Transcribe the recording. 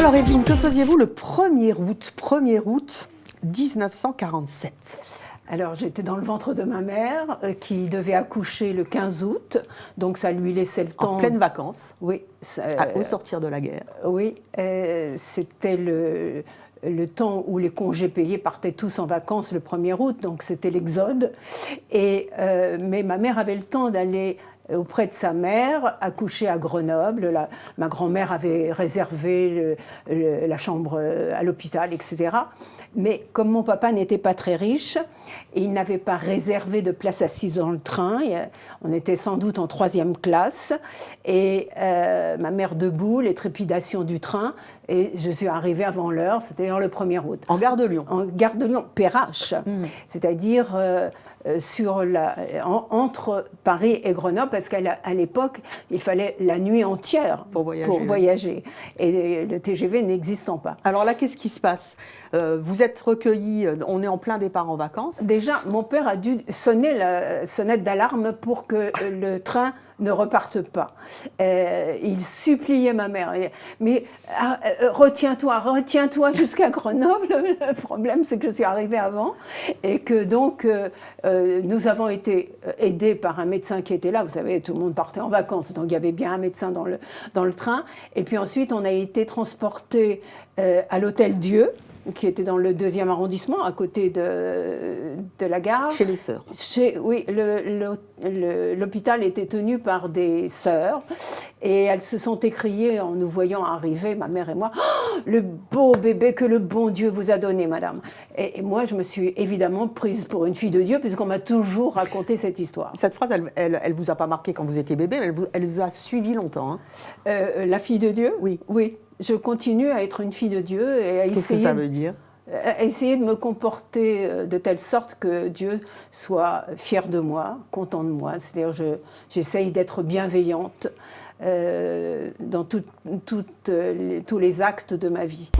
Alors Evelyne, que faisiez-vous le 1er août 1947? Alors j'étais dans le ventre de ma mère qui devait accoucher le 15 août, donc ça lui laissait le temps… En pleines vacances, Oui. au sortir de la guerre. Oui, c'était le temps où les congés payés partaient tous en vacances le 1er août, donc c'était l'exode. Mais ma mère avait le temps d'aller auprès de sa mère, accoucher à Grenoble. Ma grand-mère avait réservé la chambre à l'hôpital, etc. Mais comme mon papa n'était pas très riche, et il n'avait pas réservé de place assise dans le train, on était sans doute en 3e classe, et ma mère debout, les trépidations du train, et je suis arrivée avant l'heure, c'était le 1er août. En gare de Lyon? En gare de Lyon, Perrache, c'est-à-dire entre Paris et Grenoble, parce qu'à l'époque, il fallait la nuit entière pour voyager. Et le TGV n'existant pas. Alors là, qu'est-ce qui se passe? Vous êtes recueillis, on est en plein départ en vacances. Déjà, mon père a dû sonner la sonnette d'alarme pour que le train ne reparte pas. Il suppliait ma mère. Mais retiens-toi jusqu'à Grenoble. Le problème, c'est que je suis arrivée avant et que donc nous avons été aidés par un médecin qui était là. Vous savez, tout le monde partait en vacances, donc il y avait bien un médecin dans le train. Et puis ensuite, on a été transportés à l'Hôtel Dieu, qui était dans le 2e arrondissement, à côté de la gare. Chez les sœurs. Oui, l'hôpital était tenu par des sœurs, et elles se sont écriées en nous voyant arriver, ma mère et moi, oh, le beau bébé que le bon Dieu vous a donné, madame. Et moi, je me suis évidemment prise pour une fille de Dieu, puisqu'on m'a toujours raconté cette histoire. Cette phrase, elle vous a pas marqué quand vous étiez bébé, mais elle vous a suivi longtemps. Hein. La fille de Dieu? Oui. Oui. Je continue à être une fille de Dieu et à Qu'est-ce que ça veut dire? Essayer de me comporter de telle sorte que Dieu soit fier de moi, content de moi. C'est-à-dire j'essaye d'être bienveillante dans tous les actes de ma vie.